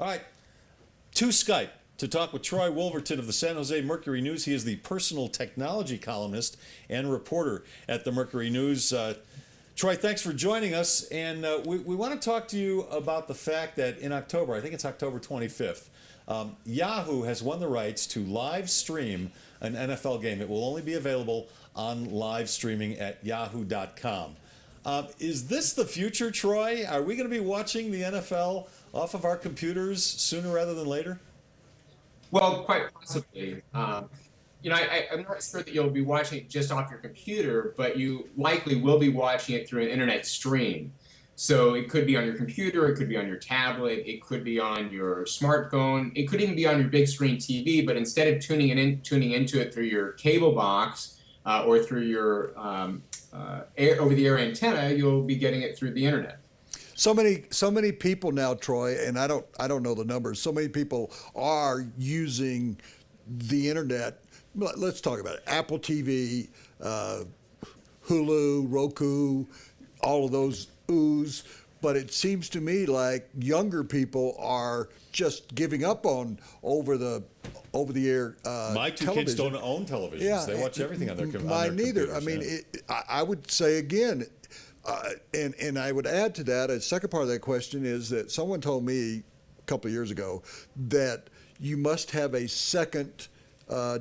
All right, to Skype to talk with Troy Wolverton of the San Jose Mercury News. He is the personal technology columnist and reporter at the Mercury News. Troy, thanks for joining us. And we want to talk to you about the fact that in October, I think it's October 25th, Yahoo has won the rights to live stream an NFL game. It will only be available on live streaming at yahoo.com. Is this the future, Troy? Are we going to be watching the NFL off of our computers sooner rather than later? Well, quite possibly. I'm not sure that you'll be watching it just off your computer, but you likely will be watching it through an internet stream. So it could be on your computer, it could be on your tablet, it could be on your smartphone, it could even be on your big screen TV. But instead of tuning into it through your cable box or through your over-the-air antenna, you'll be getting it through the internet. So many people now, Troy, and I don't know the numbers. So many people are using the internet. Let's talk about it. Apple TV, Hulu, Roku, all of those oohs. But it seems to me like younger people are just giving up on over-the-air My two television. kids don't own televisions. Yeah, they watch everything on their computers. Mine neither. I mean, I would say again, and I would add to that, a second part of that question is that someone told me a couple of years ago that you must have a second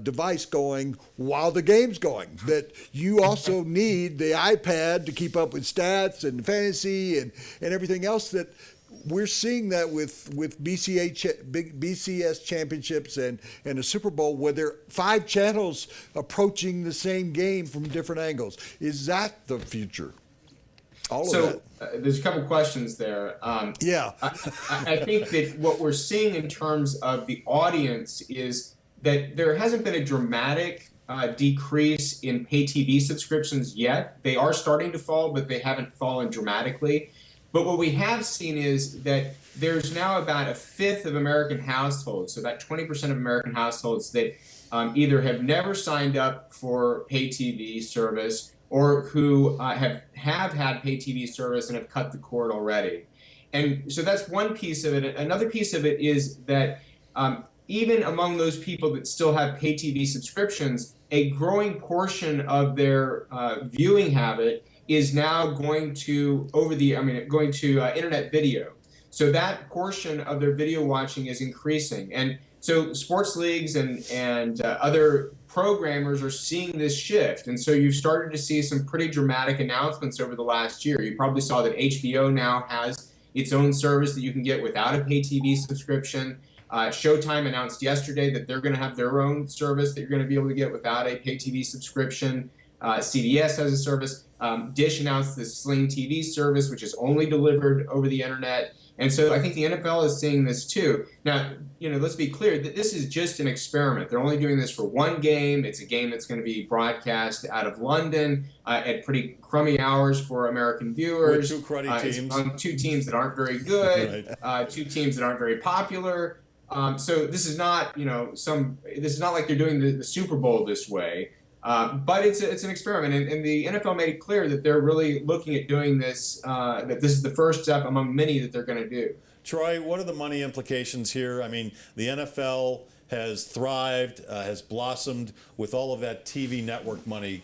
device going while the game's going, that you also need the iPad to keep up with stats and fantasy and everything else. That we're seeing that with big BCS championships and the Super Bowl, where there are 5 channels approaching the same game from different angles. Is that the future? There's a couple questions there. Yeah. I think that what we're seeing in terms of the audience is that there hasn't been a dramatic decrease in pay TV subscriptions yet. They are starting to fall, but they haven't fallen dramatically. But what we have seen is that there's now about a fifth of American households, so about 20% of American households that either have never signed up for pay TV service or who have had pay TV service and have cut the cord already. And so that's one piece of it. Another piece of it is that even among those people that still have pay TV subscriptions, a growing portion of their viewing habit is now going to internet video. So that portion of their video watching is increasing. And so sports leagues and other programmers are seeing this shift. And so you've started to see some pretty dramatic announcements over the last year. You probably saw that HBO now has its own service that you can get without a pay TV subscription. Showtime announced yesterday that they're going to have their own service that you're going to be able to get without a pay TV subscription. CBS has a service. Dish announced the Sling TV service, which is only delivered over the internet. And so I think the NFL is seeing this too. Now, let's be clear that this is just an experiment. They're only doing this for one game. It's a game that's going to be broadcast out of London at pretty crummy hours for American viewers. With 2 cruddy teams. It's on 2 teams that aren't very good, right. 2 teams that aren't very popular. So this is not, this is not like they're doing the Super Bowl this way. But it's an experiment, and the NFL made it clear that they're really looking at doing this, that this is the first step among many that they're going to do. Troy, what are the money implications here? I mean, the NFL has thrived, has blossomed with all of that TV network money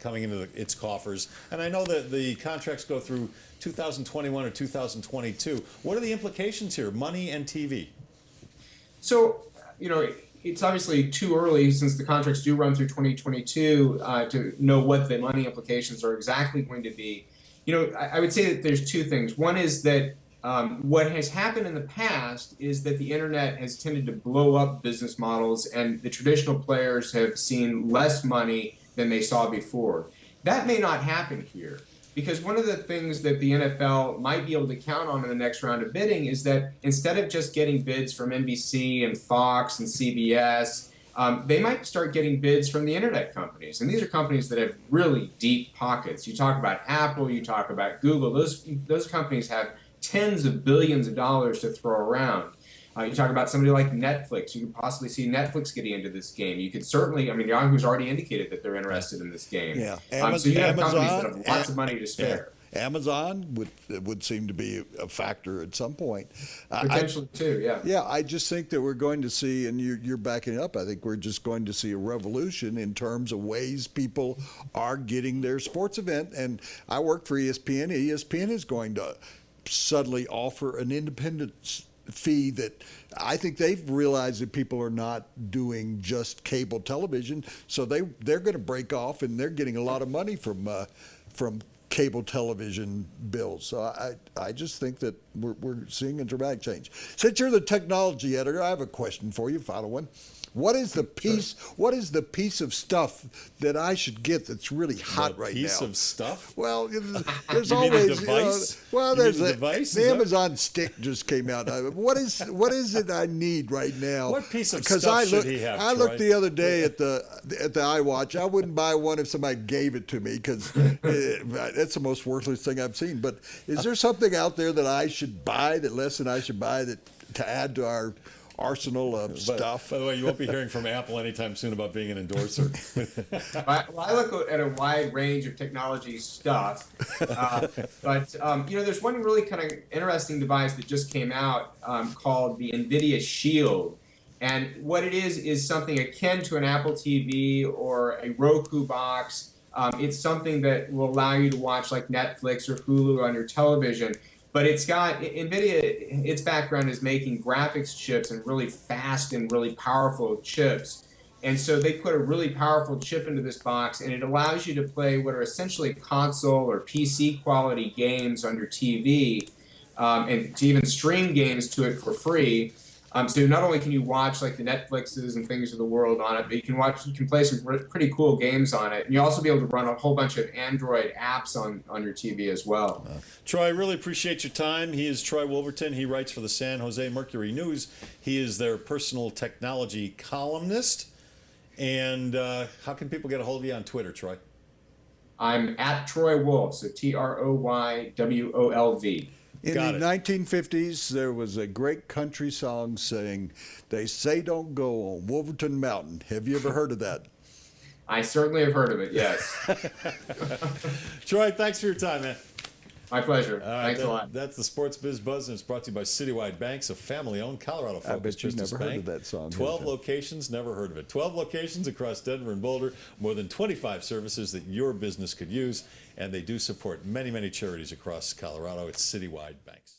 coming into its coffers. And I know that the contracts go through 2021 or 2022. What are the implications here, money and TV? So, it's obviously too early, since the contracts do run through 2022, to know what the money implications are exactly going to be. I would say that there's 2 things. One is that what has happened in the past is that the internet has tended to blow up business models, and the traditional players have seen less money than they saw before. That may not happen here, because one of the things that the NFL might be able to count on in the next round of bidding is that instead of just getting bids from NBC and Fox and CBS, they might start getting bids from the internet companies. And these are companies that have really deep pockets. You talk about Apple, you talk about Google, those companies have tens of billions of dollars to throw around. You talk about somebody like Netflix. You could possibly see Netflix getting into this game. You could certainly, Yahoo's already indicated that they're interested in this game. Yeah. So you have Amazon, companies that have lots of money to spare. Amazon would seem to be a factor at some point. Potentially too, yeah. Yeah, I just think that we're going to see, and you're backing up, I think we're just going to see a revolution in terms of ways people are getting their sports event. And I work for ESPN. ESPN is going to suddenly offer an independent fee that I think they've realized that people are not doing just cable television. So they're going to break off, and they're getting a lot of money from cable television bills. So I just think that we're seeing a dramatic change. Since you're the technology editor, I have a question for you, final one. What is the piece? What is the piece of stuff that I should get that's really hot right now? Piece of stuff? Well, there's You mean a always device? there's a device? the Amazon stick just came out. What is it I need right now? What piece of stuff should he have? I looked the other day at the iWatch. I wouldn't buy one if somebody gave it to me because that's the most worthless thing I've seen. But is there something out there that I should buy, that Les and I should buy, that to add to our arsenal of stuff? By the way, you won't be hearing from Apple anytime soon about being an endorser. Well, I look at a wide range of technology stuff, but there's one really kind of interesting device that just came out called the Nvidia Shield, and what it is something akin to an Apple TV or a Roku box. It's something that will allow you to watch like Netflix or Hulu on your television. But it's got NVIDIA, its background is making graphics chips and really fast and really powerful chips. And so they put a really powerful chip into this box, and it allows you to play what are essentially console or PC quality games on your TV, and to even stream games to it for free. So not only can you watch like the Netflixes and things of the world on it, but you can play some pretty cool games on it. And you'll also be able to run a whole bunch of Android apps on your TV as well. Troy, I really appreciate your time. He is Troy Wolverton. He writes for the San Jose Mercury News. He is their personal technology columnist. And how can people get a hold of you on Twitter, Troy? I'm at Troy Wolf, so TroyWolv. In the 1950s, there was a great country song saying, "They say don't go on Wolverton Mountain." Have you ever heard of that? I certainly have heard of it, yes. Troy, thanks for your time, man. My pleasure. All right, Thanks a lot. That's the Sports Biz Buzz, and it's brought to you by Citywide Banks, a family-owned Colorado-focused I bet you've business never heard bank. of that song, 12 have you? locations, never heard of it. 12 locations across Denver and Boulder, more than 25 services that your business could use, and they do support many, many charities across Colorado. It's Citywide Banks.